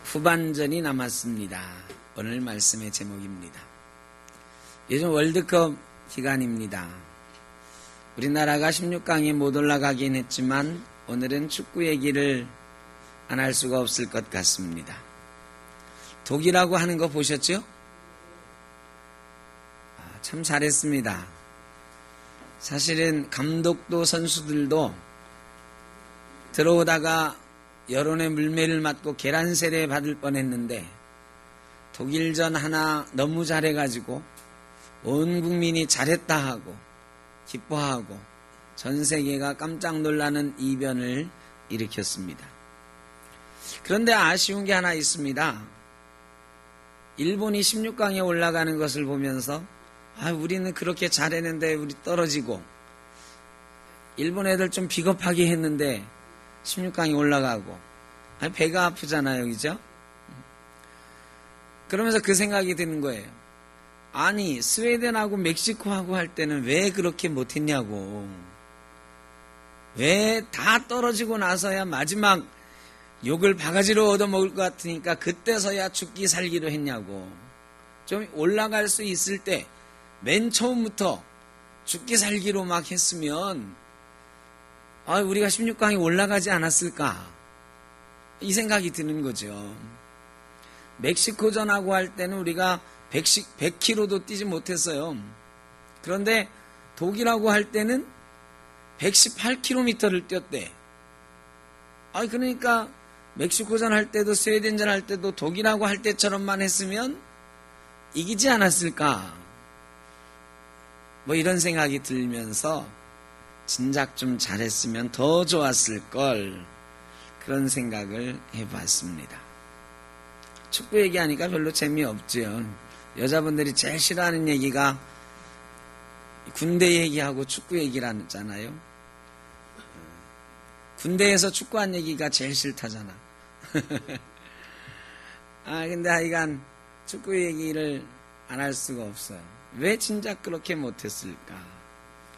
후반전이 남았습니다. 오늘 말씀의 제목입니다. 요즘 월드컵 기간입니다. 우리나라가 16강에 못 올라가긴 했지만 오늘은 축구 얘기를 안 할 수가 없을 것 같습니다. 독일하고 하는 거 보셨죠? 참 잘했습니다. 사실은 감독도 선수들도 들어오다가 여론의 물매를 맞고 계란 세례 받을 뻔했는데 독일전 하나 너무 잘해가지고 온 국민이 잘했다 하고 기뻐하고 전 세계가 깜짝 놀라는 이변을 일으켰습니다. 그런데 아쉬운 게 하나 있습니다. 일본이 16강에 올라가는 것을 보면서 우리는 그렇게 잘했는데 우리 떨어지고, 일본 애들 좀 비겁하게 했는데 16강에 올라가고, 배가 아프잖아요, 그죠? 그러면서 그 생각이 드는 거예요. 아니, 스웨덴하고 멕시코하고 할 때는 왜 그렇게 못했냐고. 왜 다 떨어지고 나서야 마지막 욕을 바가지로 얻어먹을 것 같으니까 그때서야 죽기 살기로 했냐고. 좀 올라갈 수 있을 때 맨 처음부터 죽기 살기로 막 했으면 우리가 16강에 올라가지 않았을까, 이 생각이 드는 거죠. 멕시코전하고 할 때는 우리가 100km도 뛰지 못했어요. 그런데 독일하고 할 때는 118km를 뛰었대. 그러니까 멕시코전 할 때도 스웨덴전 할 때도 독일하고 할 때처럼만 했으면 이기지 않았을까, 이런 생각이 들면서 진작 좀 잘했으면 더 좋았을걸, 그런 생각을 해봤습니다. 축구 얘기하니까 별로 재미없죠. 여자분들이 제일 싫어하는 얘기가 군대 얘기하고 축구 얘기라잖아요. 군대에서 축구한 얘기가 제일 싫다잖아. 근데 하여간 축구 얘기를 안 할 수가 없어요. 왜 진작 그렇게 못했을까?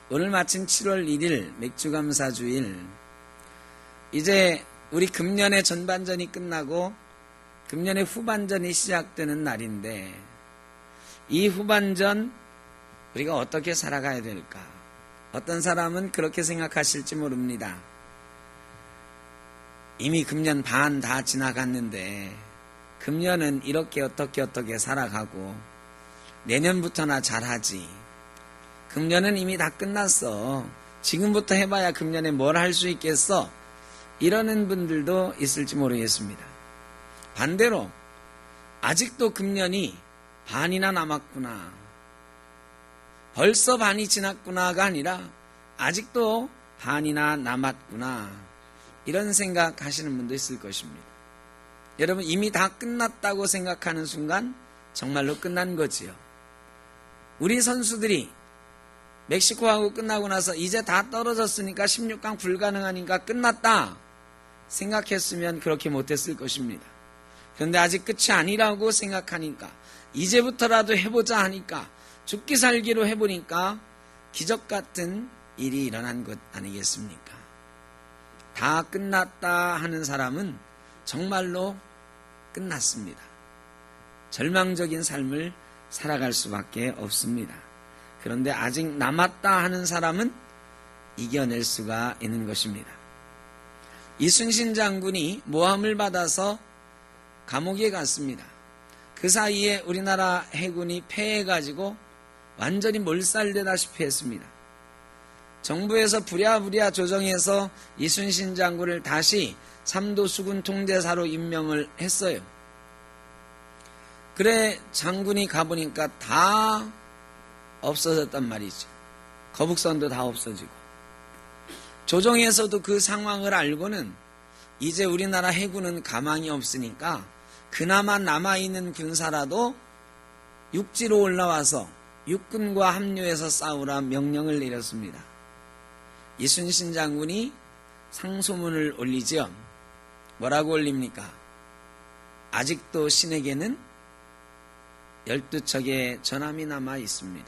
오늘 마침 7월 1일 맥주감사주일, 이제 우리 금년의 전반전이 끝나고 금년의 후반전이 시작되는 날인데, 이 후반전 우리가 어떻게 살아가야 될까? 어떤 사람은 그렇게 생각하실지 모릅니다. 이미 금년 반 다 지나갔는데 금년은 이렇게 어떻게 살아가고 내년부터나 잘하지. 금년은 이미 다 끝났어. 지금부터 해봐야 금년에 뭘 할 수 있겠어? 이러는 분들도 있을지 모르겠습니다. 반대로 아직도 금년이 반이나 남았구나, 벌써 반이 지났구나가 아니라 아직도 반이나 남았구나, 이런 생각하시는 분도 있을 것입니다. 여러분, 이미 다 끝났다고 생각하는 순간 정말로 끝난 거지요. 우리 선수들이 멕시코하고 끝나고 나서 이제 다 떨어졌으니까 16강 불가능하니까 끝났다 생각했으면 그렇게 못했을 것입니다. 그런데 아직 끝이 아니라고 생각하니까, 이제부터라도 해보자 하니까, 죽기 살기로 해보니까 기적 같은 일이 일어난 것 아니겠습니까? 다 끝났다 하는 사람은 정말로 끝났습니다. 절망적인 삶을 살아갈 수밖에 없습니다. 그런데 아직 남았다 하는 사람은 이겨낼 수가 있는 것입니다. 이순신 장군이 모함을 받아서 감옥에 갔습니다. 그 사이에 우리나라 해군이 패해가지고 완전히 몰살되다시피 했습니다. 정부에서 부랴부랴 조정해서 이순신 장군을 다시 삼도 수군 통제사로 임명을 했어요. 그래 장군이 가보니까 다 없어졌단 말이죠. 거북선도 다 없어지고. 조정에서도 그 상황을 알고는 이제 우리나라 해군은 가망이 없으니까 그나마 남아있는 군사라도 육지로 올라와서 육군과 합류해서 싸우라 명령을 내렸습니다. 이순신 장군이 상소문을 올리죠. 뭐라고 올립니까? 아직도 신에게는 12척의 전함이 남아 있습니다.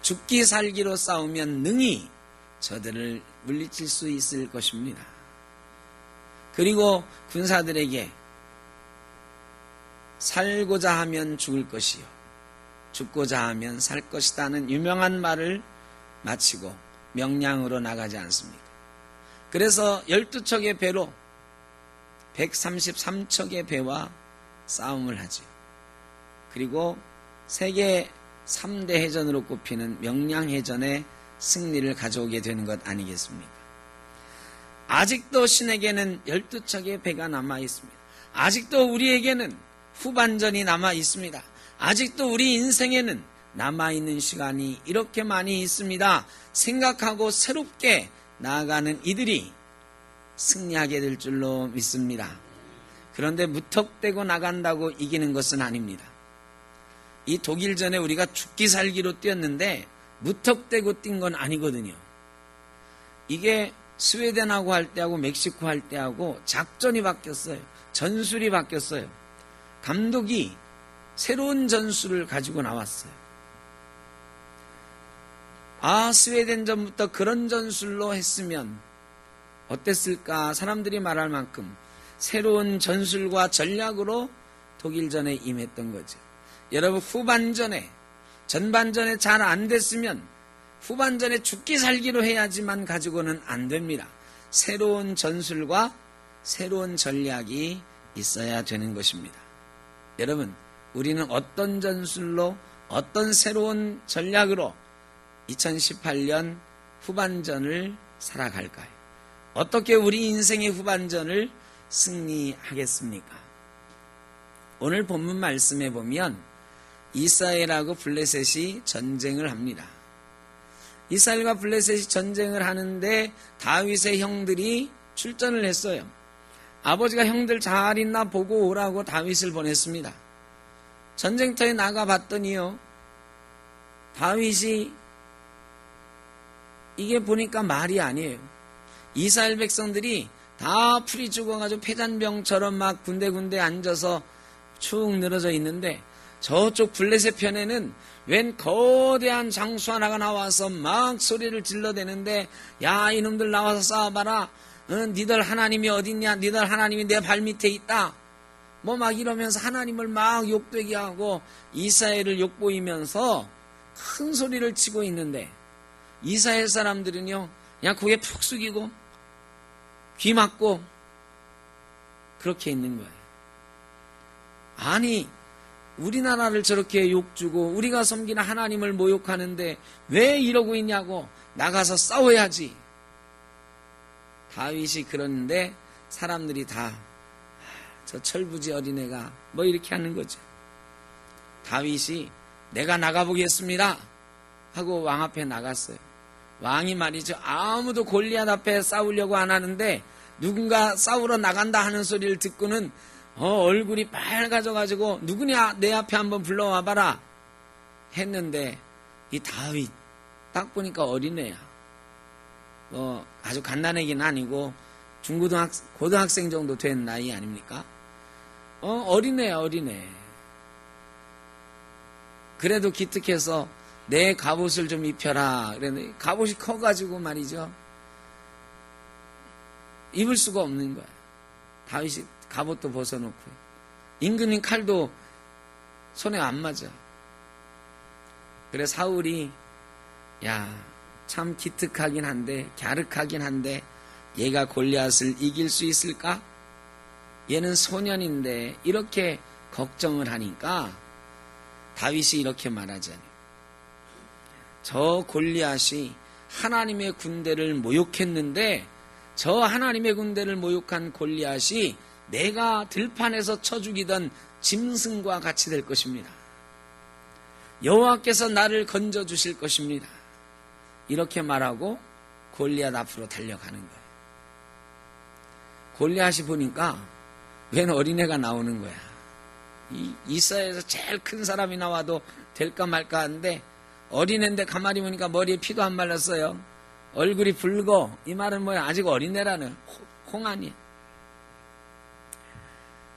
죽기 살기로 싸우면 능히 저들을 물리칠 수 있을 것입니다. 그리고 군사들에게 살고자 하면 죽을 것이요 죽고자 하면 살 것이다는 유명한 말을 마치고 명량으로 나가지 않습니까? 그래서 12척의 배로 133척의 배와 싸움을 하죠. 그리고 세계 3대 해전으로 꼽히는 명량해전의 승리를 가져오게 되는 것 아니겠습니까? 아직도 신에게는 12척의 배가 남아 있습니다. 아직도 우리에게는 후반전이 남아 있습니다. 아직도 우리 인생에는 남아있는 시간이 이렇게 많이 있습니다. 생각하고 새롭게 나아가는 이들이 승리하게 될 줄로 믿습니다. 그런데 무턱대고 나간다고 이기는 것은 아닙니다. 이 독일전에 우리가 죽기 살기로 뛰었는데 무턱대고 뛴 건 아니거든요. 이게 스웨덴하고 할 때하고 멕시코 할 때하고 작전이 바뀌었어요. 전술이 바뀌었어요. 감독이 새로운 전술을 가지고 나왔어요. 스웨덴전부터 그런 전술로 했으면 어땠을까? 사람들이 말할 만큼 새로운 전술과 전략으로 독일전에 임했던 거죠. 여러분, 후반전에, 전반전에 잘 안 됐으면 후반전에 죽기 살기로 해야지만 가지고는 안 됩니다. 새로운 전술과 새로운 전략이 있어야 되는 것입니다. 여러분, 우리는 어떤 전술로, 어떤 새로운 전략으로 2018년 후반전을 살아갈까요? 어떻게 우리 인생의 후반전을 승리하겠습니까? 오늘 본문 말씀에 보면 이스라엘하고 블레셋이 전쟁을 합니다. 이스라엘과 블레셋이 전쟁을 하는데 다윗의 형들이 출전을 했어요. 아버지가 형들 잘 있나 보고 오라고 다윗을 보냈습니다. 전쟁터에 나가봤더니요, 다윗이 이게 보니까 말이 아니에요. 이스라엘 백성들이 다 풀이 죽어가지고 폐잔병처럼 막 군데군데 앉아서 축 늘어져 있는데 저쪽 블레셋 편에는 웬 거대한 장수 하나가 나와서 막 소리를 질러대는데, 야, 이놈들 나와서 싸워봐라. 니들 하나님이 어딨냐? 니들 하나님이 내 발밑에 있다. 뭐 막 이러면서 하나님을 막 욕되게 하고 이스라엘을 욕보이면서 큰 소리를 치고 있는데, 이스라엘 사람들은요, 그냥 고개 푹 숙이고 귀 막고 그렇게 있는 거예요. 아니, 우리나라를 저렇게 욕주고 우리가 섬기는 하나님을 모욕하는데 왜 이러고 있냐고, 나가서 싸워야지. 다윗이 그러는데 사람들이 다 저 철부지 어린애가 뭐 이렇게 하는 거죠. 다윗이 내가 나가보겠습니다 하고 왕 앞에 나갔어요. 왕이 말이죠, 아무도 골리앗 앞에 싸우려고 안 하는데 누군가 싸우러 나간다 하는 소리를 듣고는 얼굴이 빨개져가지고 누구냐, 내 앞에 한번 불러와봐라 했는데, 이 다윗 딱 보니까 어린애야. 아주 갓난애긴 아니고 고등학생 정도 된 나이 아닙니까? 어린애야, 어린애. 그래도 기특해서 내 갑옷을 좀 입혀라 그랬는데, 갑옷이 커가지고 말이죠, 입을 수가 없는 거야. 다윗이 갑옷도 벗어놓고 임금님 칼도 손에 안 맞아. 그래 사울이, 야, 참 기특하긴 한데 갸륵하긴 한데 얘가 골리앗을 이길 수 있을까? 얘는 소년인데, 이렇게 걱정을 하니까 다윗이 이렇게 말하잖아요. 저 골리앗이 하나님의 군대를 모욕했는데, 저 하나님의 군대를 모욕한 골리앗이 내가 들판에서 쳐 죽이던 짐승과 같이 될 것입니다. 여호와께서 나를 건져 주실 것입니다. 이렇게 말하고 골리앗 앞으로 달려가는 거예요. 골리앗이 보니까 웬 어린애가 나오는 거야. 이스라엘에서 제일 큰 사람이 나와도 될까 말까 하는데, 어린애인데 가만히 보니까 머리에 피도 안 말랐어요. 얼굴이 붉어. 이 말은 뭐야, 아직 어린애라는 홍아니야.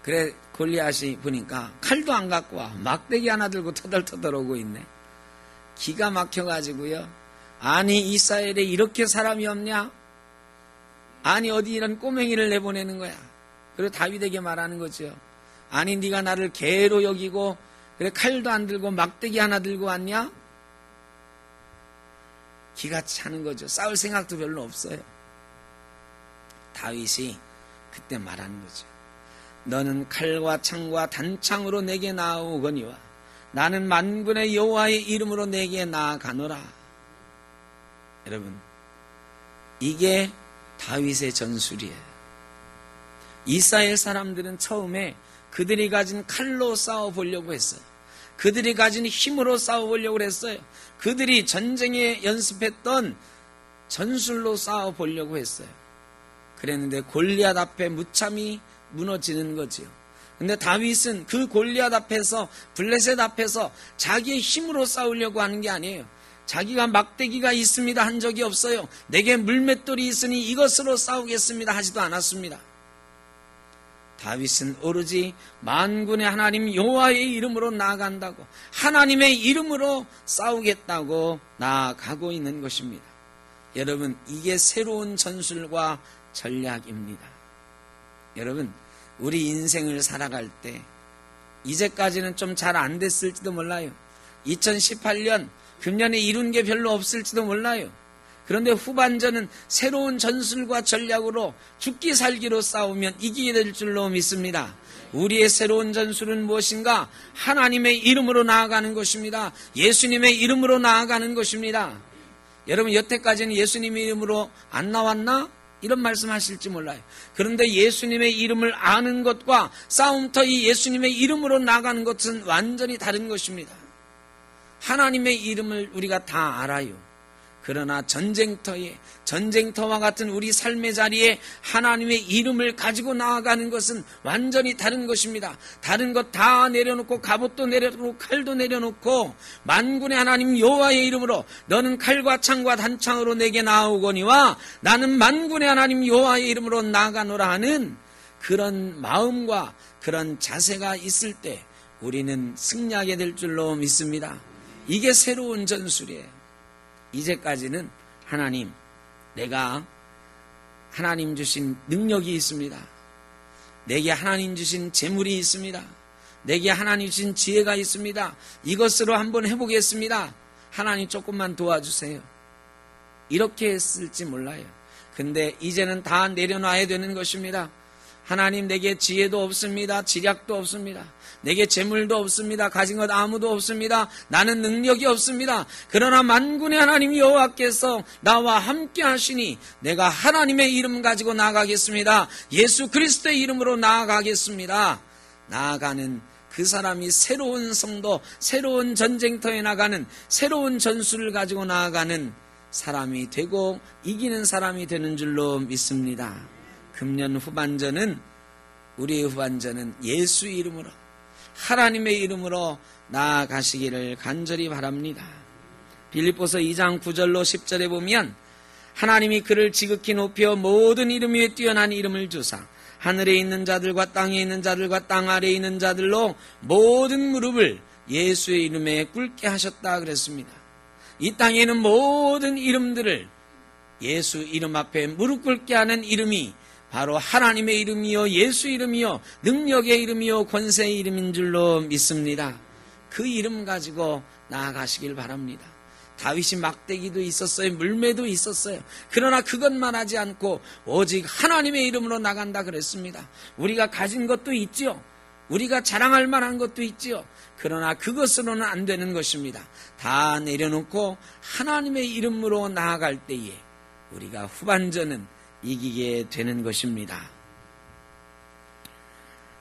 그래 골리앗이 보니까 칼도 안 갖고 와, 막대기 하나 들고 터덜터덜 오고 있네. 기가 막혀가지고요, 아니 이스라엘에 이렇게 사람이 없냐? 아니 어디 이런 꼬맹이를 내보내는 거야. 그리고 다윗에게 말하는 거죠. 아니 네가 나를 개로 여기고 그래 칼도 안 들고 막대기 하나 들고 왔냐? 기가 차는 거죠. 싸울 생각도 별로 없어요. 다윗이 그때 말하는 거죠. 너는 칼과 창과 단창으로 내게 나아오거니와 나는 만군의 여호와의 이름으로 내게 나아가노라. 여러분, 이게 다윗의 전술이에요. 이스라엘 사람들은 처음에 그들이 가진 칼로 싸워보려고 했어요. 그들이 가진 힘으로 싸워보려고 했어요. 그들이 전쟁에 연습했던 전술로 싸워보려고 했어요. 그랬는데 골리앗 앞에 무참히 무너지는 거지요. 근데 다윗은 그 골리앗 앞에서, 블레셋 앞에서 자기의 힘으로 싸우려고 하는 게 아니에요. 자기가 막대기가 있습니다 한 적이 없어요. 내게 물맷돌이 있으니 이것으로 싸우겠습니다 하지도 않았습니다. 다윗은 오로지 만군의 하나님 여호와의 이름으로 나아간다고, 하나님의 이름으로 싸우겠다고 나아가고 있는 것입니다. 여러분, 이게 새로운 전술과 전략입니다. 여러분, 우리 인생을 살아갈 때 이제까지는 좀 잘 안 됐을지도 몰라요. 2018년 금년에 이룬 게 별로 없을지도 몰라요. 그런데 후반전은 새로운 전술과 전략으로 죽기 살기로 싸우면 이기게 될 줄로 믿습니다. 우리의 새로운 전술은 무엇인가? 하나님의 이름으로 나아가는 것입니다. 예수님의 이름으로 나아가는 것입니다. 여러분, 여태까지는 예수님의 이름으로 안 나왔나? 이런 말씀하실지 몰라요. 그런데 예수님의 이름을 아는 것과 싸움터 이 예수님의 이름으로 나가는 것은 완전히 다른 것입니다. 하나님의 이름을 우리가 다 알아요. 그러나 전쟁터와 같은 우리 삶의 자리에 하나님의 이름을 가지고 나아가는 것은 완전히 다른 것입니다. 다른 것 다 내려놓고, 갑옷도 내려놓고, 칼도 내려놓고, 만군의 하나님 여호와의 이름으로 너는 칼과 창과 단창으로 내게 나아오거니와 나는 만군의 하나님 여호와의 이름으로 나아가노라 하는 그런 마음과 그런 자세가 있을 때 우리는 승리하게 될 줄로 믿습니다. 이게 새로운 전술이에요. 이제까지는 하나님, 내가 하나님 주신 능력이 있습니다. 내게 하나님 주신 재물이 있습니다. 내게 하나님 주신 지혜가 있습니다. 이것으로 한번 해보겠습니다. 하나님 조금만 도와주세요. 이렇게 했을지 몰라요. 근데 이제는 다 내려놔야 되는 것입니다. 하나님, 내게 지혜도 없습니다. 지략도 없습니다. 내게 재물도 없습니다. 가진 것 아무도 없습니다. 나는 능력이 없습니다. 그러나 만군의 하나님 여호와께서 나와 함께 하시니 내가 하나님의 이름 가지고 나아가겠습니다. 예수 그리스도의 이름으로 나아가겠습니다. 나아가는 그 사람이 새로운 성도, 새로운 전쟁터에 나가는, 새로운 전술을 가지고 나아가는 사람이 되고 이기는 사람이 되는 줄로 믿습니다. 금년 후반전은, 우리의 후반전은 예수 이름으로, 하나님의 이름으로 나아가시기를 간절히 바랍니다. 빌립보서 2장 9절로 10절에 보면 하나님이 그를 지극히 높여 모든 이름 위에 뛰어난 이름을 주사 하늘에 있는 자들과 땅에 있는 자들과 땅 아래에 있는 자들로 모든 무릎을 예수의 이름에 꿇게 하셨다 그랬습니다. 이 땅에는 모든 이름들을 예수 이름 앞에 무릎 꿇게 하는 이름이 바로 하나님의 이름이요, 예수 이름이요, 능력의 이름이요, 권세의 이름인 줄로 믿습니다. 그 이름 가지고 나아가시길 바랍니다. 다윗이 막대기도 있었어요. 물매도 있었어요. 그러나 그것만 하지 않고 오직 하나님의 이름으로 나간다 그랬습니다. 우리가 가진 것도 있지요. 우리가 자랑할 만한 것도 있지요. 그러나 그것으로는 안 되는 것입니다. 다 내려놓고 하나님의 이름으로 나아갈 때에 우리가 후반전은 이기게 되는 것입니다.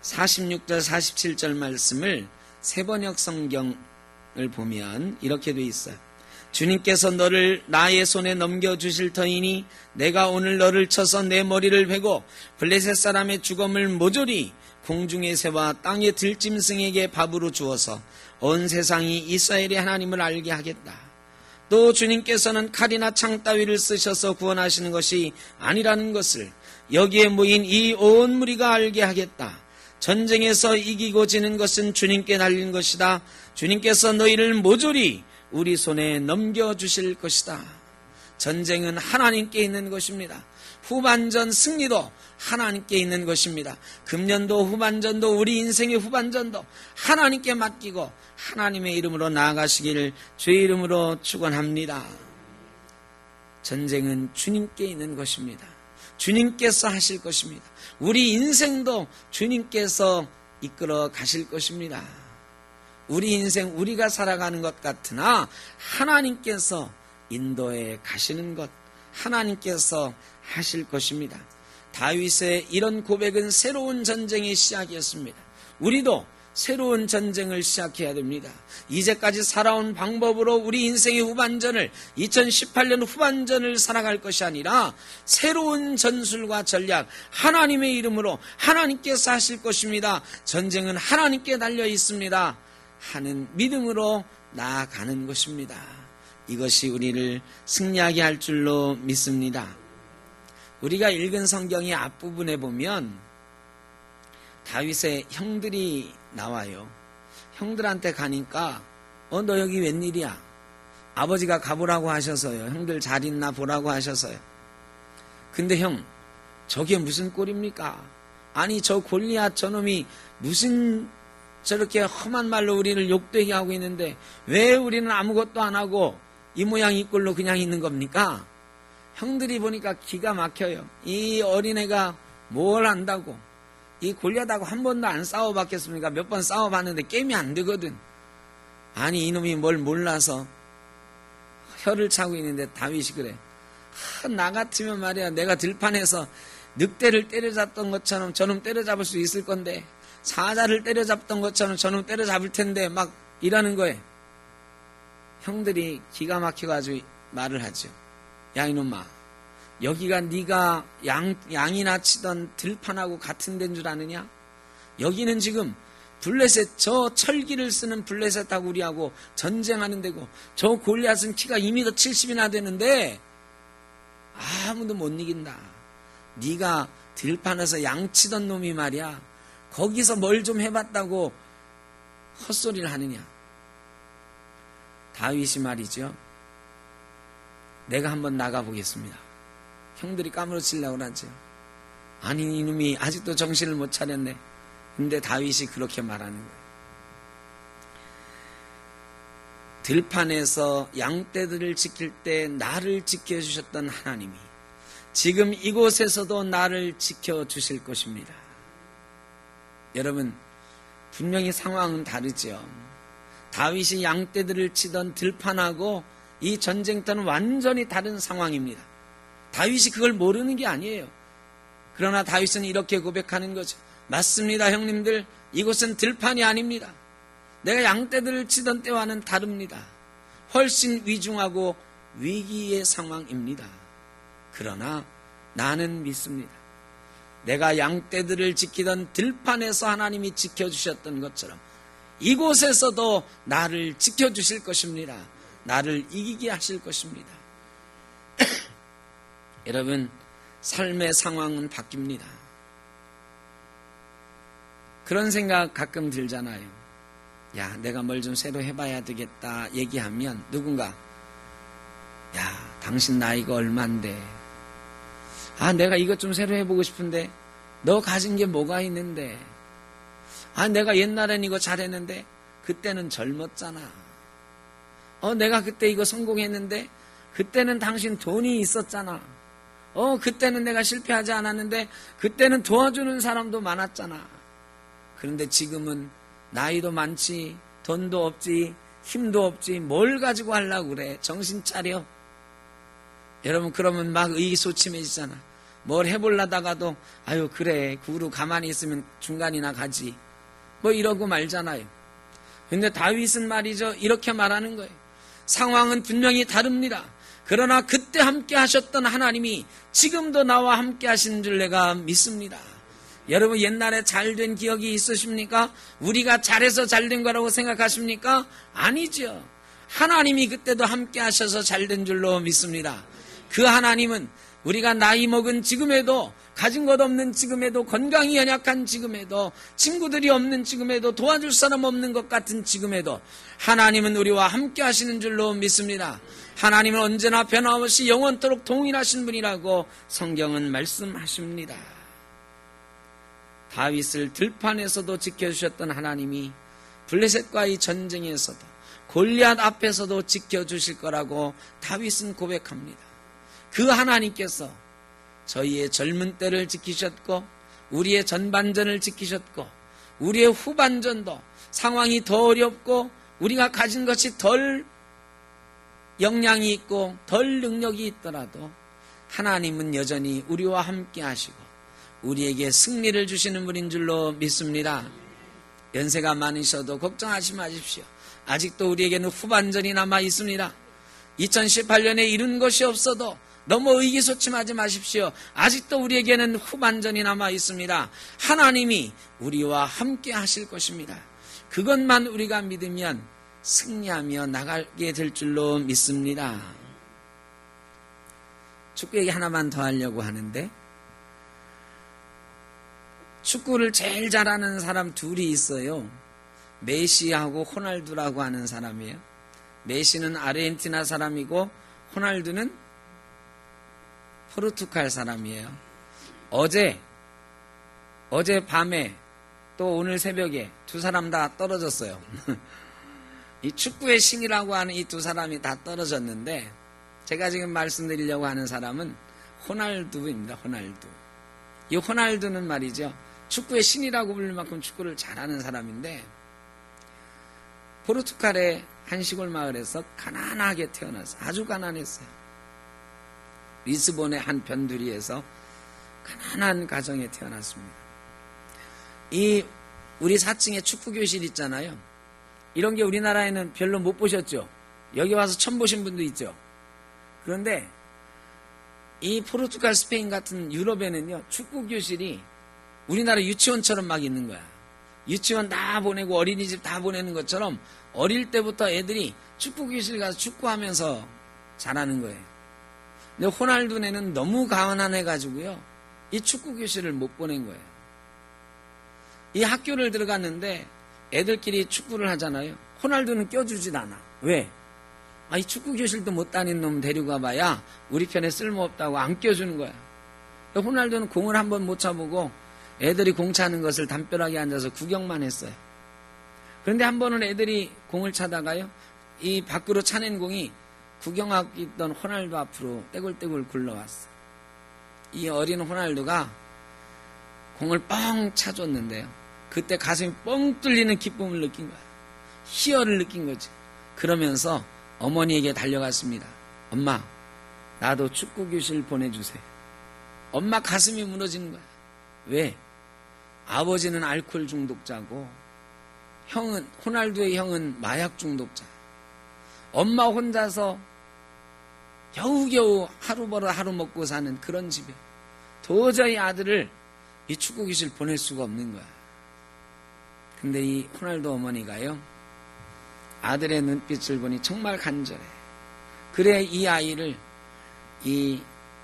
46절 47절 말씀을 세번역 성경을 보면 이렇게 돼 있어요. 주님께서 너를 나의 손에 넘겨주실 터이니 내가 오늘 너를 쳐서 내 머리를 베고 블레셋 사람의 주검을 모조리 공중의 새와 땅의 들짐승에게 밥으로 주어서 온 세상이 이스라엘의 하나님을 알게 하겠다. 또 주님께서는 칼이나 창 따위를 쓰셔서 구원하시는 것이 아니라는 것을 여기에 모인 이 온 무리가 알게 하겠다. 전쟁에서 이기고 지는 것은 주님께 달린 것이다. 주님께서 너희를 모조리 우리 손에 넘겨주실 것이다. 전쟁은 하나님께 있는 것입니다. 후반전 승리도 하나님께 있는 것입니다. 금년도 후반전도 우리 인생의 후반전도 하나님께 맡기고 하나님의 이름으로 나아가시기를 주의 이름으로 축원합니다. 전쟁은 주님께 있는 것입니다. 주님께서 하실 것입니다. 우리 인생도 주님께서 이끌어 가실 것입니다. 우리 인생 우리가 살아가는 것 같으나 하나님께서 인도해 가시는 것, 하나님께서 하실 것입니다. 다윗의 이런 고백은 새로운 전쟁의 시작이었습니다. 우리도 새로운 전쟁을 시작해야 됩니다. 이제까지 살아온 방법으로 우리 인생의 후반전을 2018년 후반전을 살아갈 것이 아니라 새로운 전술과 전략, 하나님의 이름으로 하나님께서 하실 것입니다. 전쟁은 하나님께 달려 있습니다 하는 믿음으로 나아가는 것입니다. 이것이 우리를 승리하게 할 줄로 믿습니다. 우리가 읽은 성경의 앞부분에 보면 다윗의 형들이 나와요. 형들한테 가니까 너 여기 웬일이야? 아버지가 가보라고 하셔서요. 형들 잘 있나 보라고 하셔서요. 근데 형, 저게 무슨 꼴입니까? 아니 저 골리앗 저놈이 무슨 저렇게 험한 말로 우리를 욕되게 하고 있는데 왜 우리는 아무것도 안 하고 이 모양 이 꼴로 그냥 있는 겁니까? 형들이 보니까 기가 막혀요. 이 어린애가 뭘 안다고. 이 골리앗하고 한 번도 안 싸워봤겠습니까? 몇 번 싸워봤는데 게임이 안 되거든. 아니 이놈이 뭘 몰라서 혀를 차고 있는데 다윗이 그래. 나 같으면 말이야 내가 들판에서 늑대를 때려잡던 것처럼 저놈 때려잡을 수 있을 건데 사자를 때려잡던 것처럼 저놈 때려잡을 텐데 막 이러는 거예요. 형들이 기가 막혀가지고 말을 하죠. 야 이놈아, 여기가 네가 양이나 치던 들판하고 같은 데인 줄 아느냐? 여기는 지금 블레셋, 저 철기를 쓰는 블레셋하고 우리하고 전쟁하는 데고 저 골리앗은 키가 2m 70이나 되는데 아무도 못 이긴다. 네가 들판에서 양 치던 놈이 말이야 거기서 뭘 좀 해봤다고 헛소리를 하느냐? 다윗이 말이죠. 내가 한번 나가보겠습니다. 형들이 까무러치려고 하죠. 아니 이놈이 아직도 정신을 못 차렸네. 근데 다윗이 그렇게 말하는 거예요. 들판에서 양떼들을 지킬 때 나를 지켜주셨던 하나님이 지금 이곳에서도 나를 지켜주실 것입니다. 여러분 분명히 상황은 다르죠. 다윗이 양떼들을 치던 들판하고 이 전쟁터는 완전히 다른 상황입니다. 다윗이 그걸 모르는 게 아니에요. 그러나 다윗은 이렇게 고백하는 거죠. 맞습니다 형님들, 이곳은 들판이 아닙니다. 내가 양떼들을 치던 때와는 다릅니다. 훨씬 위중하고 위기의 상황입니다. 그러나 나는 믿습니다. 내가 양떼들을 지키던 들판에서 하나님이 지켜주셨던 것처럼 이곳에서도 나를 지켜주실 것입니다. 나를 이기게 하실 것입니다. 여러분, 삶의 상황은 바뀝니다. 그런 생각 가끔 들잖아요. 야, 내가 뭘 좀 새로 해봐야 되겠다 얘기하면 누군가 야, 당신 나이가 얼만데 아, 내가 이것 좀 새로 해보고 싶은데 너 가진 게 뭐가 있는데 아, 내가 옛날엔 이거 잘했는데 그때는 젊었잖아. 내가 그때 이거 성공했는데 그때는 당신 돈이 있었잖아. 그때는 내가 실패하지 않았는데 그때는 도와주는 사람도 많았잖아. 그런데 지금은 나이도 많지, 돈도 없지, 힘도 없지, 뭘 가지고 하려고 그래. 정신 차려. 여러분, 그러면 막 의기소침해지잖아. 뭘 해보려다가도 아유 그래 구루 가만히 있으면 중간이나 가지 뭐 이러고 말잖아요. 근데 다윗은 말이죠 이렇게 말하는 거예요. 상황은 분명히 다릅니다. 그러나 그때 함께 하셨던 하나님이 지금도 나와 함께 하시는 줄 내가 믿습니다. 여러분 옛날에 잘된 기억이 있으십니까? 우리가 잘해서 잘된 거라고 생각하십니까? 아니죠. 하나님이 그때도 함께 하셔서 잘된 줄로 믿습니다. 그 하나님은 우리가 나이 먹은 지금에도, 가진 것 없는 지금에도, 건강이 연약한 지금에도, 친구들이 없는 지금에도, 도와줄 사람 없는 것 같은 지금에도 하나님은 우리와 함께 하시는 줄로 믿습니다. 하나님은 언제나 변함없이 영원토록 동일하신 분이라고 성경은 말씀하십니다. 다윗을 들판에서도 지켜주셨던 하나님이 블레셋과의 전쟁에서도, 골리앗 앞에서도 지켜주실 거라고 다윗은 고백합니다. 그 하나님께서 저희의 젊은 때를 지키셨고, 우리의 전반전을 지키셨고, 우리의 후반전도 상황이 더 어렵고 우리가 가진 것이 덜 역량이 있고 덜 능력이 있더라도 하나님은 여전히 우리와 함께 하시고 우리에게 승리를 주시는 분인 줄로 믿습니다. 연세가 많으셔도 걱정하지 마십시오. 아직도 우리에게는 후반전이 남아 있습니다. 2018년에 이룬 것이 없어도 너무 의기소침하지 마십시오. 아직도 우리에게는 후반전이 남아 있습니다. 하나님이 우리와 함께 하실 것입니다. 그것만 우리가 믿으면 승리하며 나가게 될 줄로 믿습니다. 축구 얘기 하나만 더 하려고 하는데, 축구를 제일 잘하는 사람 둘이 있어요. 메시하고 호날두라고 하는 사람이에요. 메시는 아르헨티나 사람이고 호날두는 포르투갈 사람이에요. 어제 밤에 또 오늘 새벽에 두 사람 다 떨어졌어요. 이 축구의 신이라고 하는 이 두 사람이 다 떨어졌는데, 제가 지금 말씀드리려고 하는 사람은 호날두입니다. 호날두. 이 호날두는 말이죠, 축구의 신이라고 부를 만큼 축구를 잘하는 사람인데, 포르투갈의 한 시골 마을에서 가난하게 태어나서 아주 가난했어요. 리스본의 한 변두리에서 가난한 가정에 태어났습니다. 이 우리 4층에 축구 교실 있잖아요. 이런 게 우리나라에는 별로 못 보셨죠? 여기 와서 처음 보신 분도 있죠? 그런데 이 포르투갈, 스페인 같은 유럽에는요, 축구 교실이 우리나라 유치원처럼 막 있는 거야. 유치원 다 보내고 어린이집 다 보내는 것처럼 어릴 때부터 애들이 축구 교실 가서 축구하면서 자라는 거예요. 근데 호날두네는 너무 가난해가지고요, 이 축구 교실을 못 보낸 거예요. 이 학교를 들어갔는데 애들끼리 축구를 하잖아요. 호날두는 껴주질 않아. 왜? 이 축구 교실도 못 다닌 놈 데리고 가봐야 우리 편에 쓸모없다고 안 껴주는 거야. 호날두는 공을 한번 못 차보고 애들이 공 차는 것을 담벼락에 앉아서 구경만 했어요. 그런데 한 번은 애들이 공을 차다가요, 이 밖으로 차낸 공이 구경하고 있던 호날두 앞으로 떼굴떼굴 굴러왔어. 이 어린 호날두가 공을 뻥 차줬는데요, 그때 가슴이 뻥 뚫리는 기쁨을 느낀 거야. 희열을 느낀 거지. 그러면서 어머니에게 달려갔습니다. 엄마, 나도 축구 교실 보내주세요. 엄마 가슴이 무너지는 거야. 왜? 아버지는 알코올 중독자고 호날두의 형은 마약 중독자. 엄마 혼자서 겨우겨우 하루 벌어 하루 먹고 사는 그런 집에 도저히 아들을 이 축구 교실 보낼 수가 없는 거야. 근데 이 호날두 어머니가요, 아들의 눈빛을 보니 정말 간절해. 그래 이 아이를 이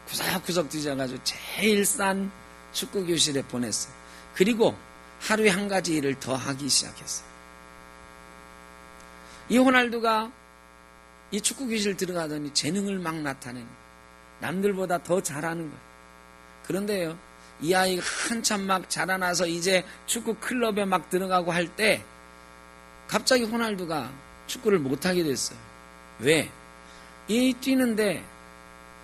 구석구석 뒤져가지고 제일 싼 축구 교실에 보냈어. 그리고 하루에 한 가지 일을 더 하기 시작했어요. 이 호날두가 이 축구 교실 들어가더니 재능을 막 나타내는 거예요. 남들보다 더 잘하는 거예요. 그런데요, 이 아이가 한참 막 자라나서 이제 축구 클럽에 막 들어가고 할 때 갑자기 호날두가 축구를 못하게 됐어요. 왜? 이 뛰는데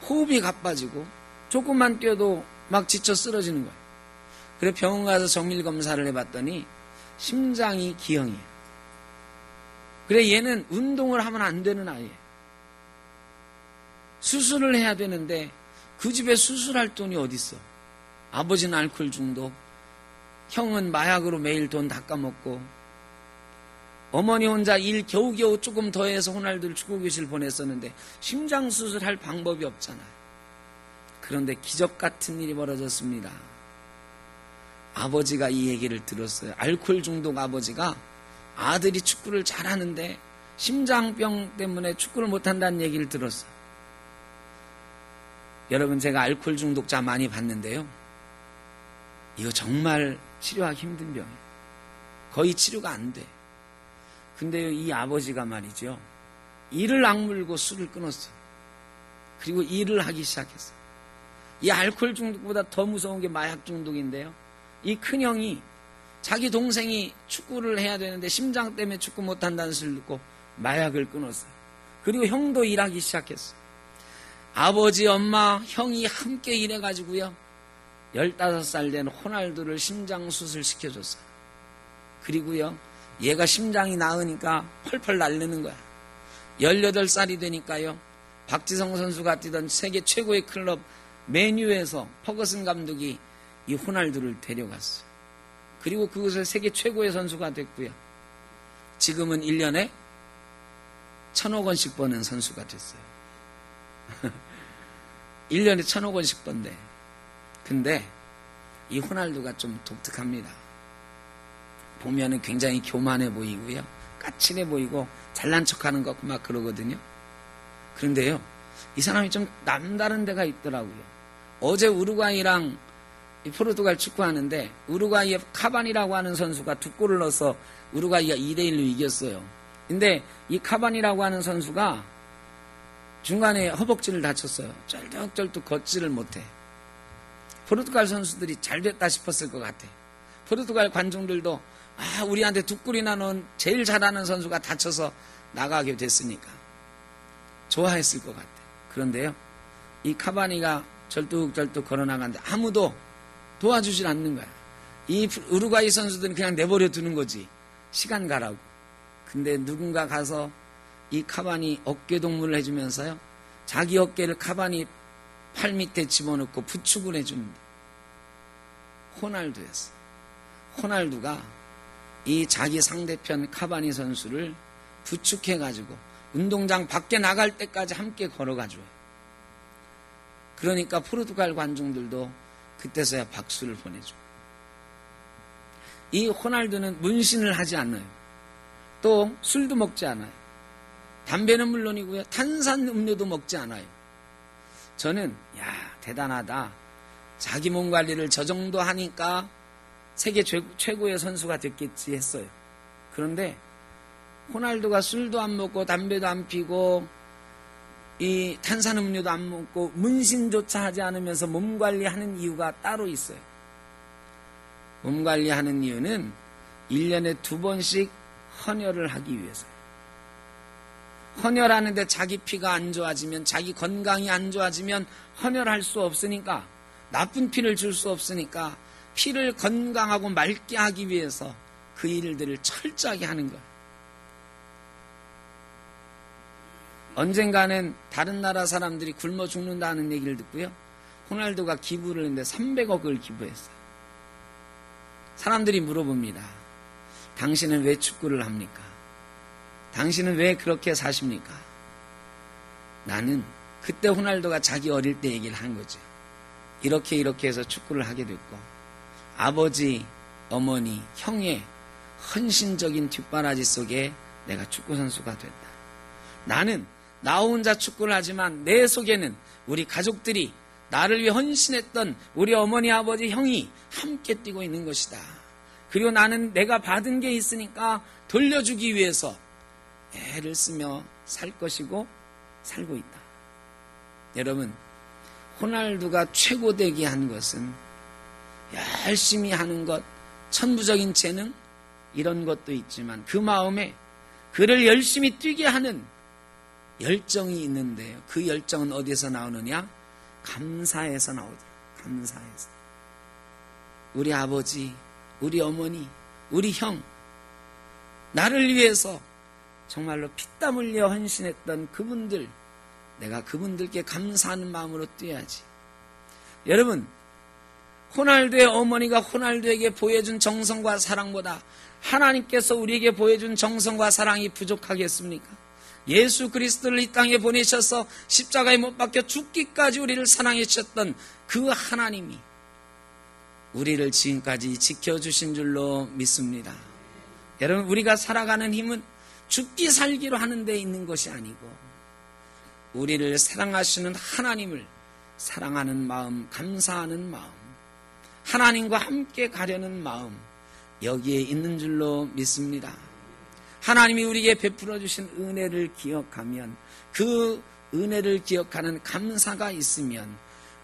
호흡이 가빠지고 조금만 뛰어도 막 지쳐 쓰러지는 거예요. 그래 병원 가서 정밀 검사를 해봤더니 심장이 기형이에요. 그래 얘는 운동을 하면 안 되는 아이예요. 수술을 해야 되는데 그 집에 수술할 돈이 어디 있어? 아버지는 알코올 중독, 형은 마약으로 매일 돈 닦아먹고, 어머니 혼자 일 겨우겨우 조금 더해서 호날두를 축구교실 보냈었는데 심장 수술할 방법이 없잖아요. 그런데 기적 같은 일이 벌어졌습니다. 아버지가 이 얘기를 들었어요. 알코올 중독 아버지가 아들이 축구를 잘하는데 심장병 때문에 축구를 못한다는 얘기를 들었어요. 여러분, 제가 알코올 중독자 많이 봤는데요. 이거 정말 치료하기 힘든 병이에요. 거의 치료가 안 돼. 근데 이 아버지가 말이죠. 이를 악물고 술을 끊었어요. 그리고 일을 하기 시작했어요. 이 알코올 중독보다 더 무서운 게 마약 중독인데요. 이 큰형이 자기 동생이 축구를 해야 되는데 심장 때문에 축구 못한다는 소리를 듣고 마약을 끊었어요. 그리고 형도 일하기 시작했어요. 아버지, 엄마, 형이 함께 일해가지고요. 15살 된 호날두를 심장 수술 시켜줬어요. 그리고요, 얘가 심장이 나으니까 펄펄 날리는 거야. 18살이 되니까요, 박지성 선수가 뛰던 세계 최고의 클럽 맨유에서 퍼거슨 감독이 이 호날두를 데려갔어요. 그리고 그곳에 세계 최고의 선수가 됐고요. 지금은 1년에 1,000억 원씩 버는 선수가 됐어요. 1년에 1,000억 원씩 번대. 근데 이 호날두가 좀 독특합니다. 보면은 굉장히 교만해 보이고요. 까칠해 보이고 잘난 척하는 것 막 그러거든요. 그런데요, 이 사람이 좀 남다른 데가 있더라고요. 어제 우루과이랑 포르투갈 축구하는데 우루과이의 카바니라고 하는 선수가 2골을 넣어서 우루과이가 2대1로 이겼어요. 근데 이 카바니라고 하는 선수가 중간에 허벅지를 다쳤어요. 쩔뚝쩔뚝 걷지를 못해. 포르투갈 선수들이 잘 됐다 싶었을 것 같아. 포르투갈 관중들도 우리한테 2골이나 넣은 제일 잘하는 선수가 다쳐서 나가게 됐으니까 좋아했을 것 같아. 그런데요, 이 카바니가 절뚝절뚝 걸어나가는데 아무도 도와주질 않는 거야. 이 우루과이 선수들은 그냥 내버려 두는 거지. 시간 가라고. 근데 누군가 가서 이 카바니 어깨 동무를 해주면서요, 자기 어깨를 카바니 팔 밑에 집어넣고 부축을 해줍니다. 호날두였어. 호날두가 이 자기 상대편 카바니 선수를 부축해가지고 운동장 밖에 나갈 때까지 함께 걸어가줘요. 그러니까 포르투갈 관중들도 그때서야 박수를 보내줘. 이 호날두는 문신을 하지 않아요. 또 술도 먹지 않아요. 담배는 물론이고요, 탄산 음료도 먹지 않아요. 저는 대단하다. 자기 몸 관리를 저 정도 하니까 세계 최고의 선수가 됐겠지 했어요. 그런데 호날두가 술도 안 먹고 담배도 안 피고 이 탄산음료도 안 먹고 문신조차 하지 않으면서 몸 관리하는 이유가 따로 있어요. 몸 관리하는 이유는 1년에 2번씩 헌혈을 하기 위해서요. 헌혈하는데 자기 피가 안 좋아지면, 자기 건강이 안 좋아지면 헌혈할 수 없으니까, 나쁜 피를 줄 수 없으니까 피를 건강하고 맑게 하기 위해서 그 일들을 철저하게 하는 거예요. 언젠가는 다른 나라 사람들이 굶어 죽는다는 얘기를 듣고요, 호날두가 기부를 했는데 300억을 기부했어요. 사람들이 물어봅니다. 당신은 왜 축구를 합니까? 당신은 왜 그렇게 사십니까? 나는 그때 호날두가 자기 어릴 때 얘기를 한 거죠. 이렇게 해서 축구를 하게 됐고, 아버지, 어머니, 형의 헌신적인 뒷바라지 속에 내가 축구선수가 됐다. 나는 나 혼자 축구를 하지만 내 속에는 우리 가족들이, 나를 위해 헌신했던 우리 어머니, 아버지, 형이 함께 뛰고 있는 것이다. 그리고 나는 내가 받은 게 있으니까 돌려주기 위해서 애를 쓰며 살 것이고 살고 있다. 여러분, 호날두가 최고되게 한 것은 열심히 하는 것, 천부적인 재능, 이런 것도 있지만 그 마음에 그를 열심히 뛰게 하는 열정이 있는데요. 그 열정은 어디서 나오느냐? 감사에서 나오더라. 감사에서. 우리 아버지, 우리 어머니, 우리 형, 나를 위해서 정말로 피땀 흘려 헌신했던 그분들, 내가 그분들께 감사하는 마음으로 뛰어야지. 여러분, 호날두의 어머니가 호날두에게 보여준 정성과 사랑보다 하나님께서 우리에게 보여준 정성과 사랑이 부족하겠습니까? 예수 그리스도를 이 땅에 보내셔서 십자가에 못 박혀 죽기까지 우리를 사랑해 주셨던 그 하나님이 우리를 지금까지 지켜주신 줄로 믿습니다. 여러분, 우리가 살아가는 힘은 죽기 살기로 하는 데 있는 것이 아니고 우리를 사랑하시는 하나님을 사랑하는 마음, 감사하는 마음, 하나님과 함께 가려는 마음, 여기에 있는 줄로 믿습니다. 하나님이 우리에게 베풀어 주신 은혜를 기억하면, 그 은혜를 기억하는 감사가 있으면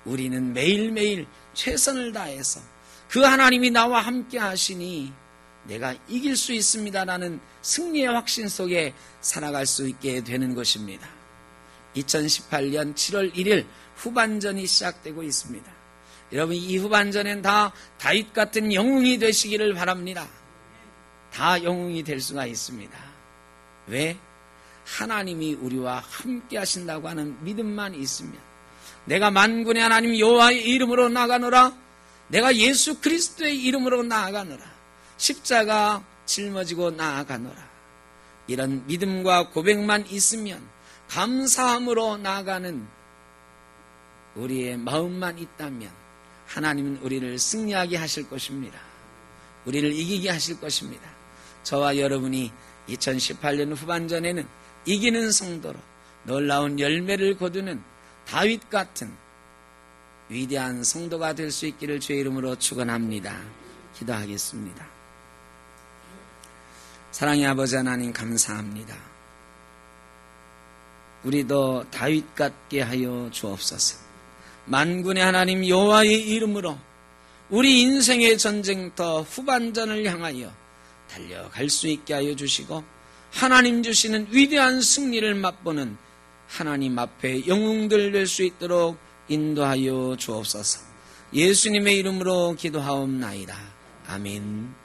우리는 매일매일 최선을 다해서 그 하나님이 나와 함께 하시니 내가 이길 수 있습니다라는 승리의 확신 속에 살아갈 수 있게 되는 것입니다. 2018년 7월 1일 후반전이 시작되고 있습니다. 여러분, 이 후반전엔 다 다윗 같은 영웅이 되시기를 바랍니다. 다 영웅이 될 수가 있습니다. 왜? 하나님이 우리와 함께 하신다고 하는 믿음만 있으면, 내가 만군의 하나님 여호와의 이름으로 나아가노라, 내가 예수 그리스도의 이름으로 나아가노라, 십자가 짊어지고 나아가노라, 이런 믿음과 고백만 있으면, 감사함으로 나아가는 우리의 마음만 있다면 하나님은 우리를 승리하게 하실 것입니다. 우리를 이기게 하실 것입니다. 저와 여러분이 2018년 후반전에는 이기는 성도로 놀라운 열매를 거두는 다윗 같은 위대한 성도가 될 수 있기를 주의 이름으로 축원합니다. 기도하겠습니다. 사랑의 아버지 하나님, 감사합니다. 우리도 다윗 같게 하여 주옵소서. 만군의 하나님 여호와의 이름으로 우리 인생의 전쟁터 후반전을 향하여 달려갈 수 있게 하여 주시고, 하나님 주시는 위대한 승리를 맛보는 하나님 앞에 영웅들 될 수 있도록 인도하여 주옵소서. 예수님의 이름으로 기도하옵나이다. 아멘.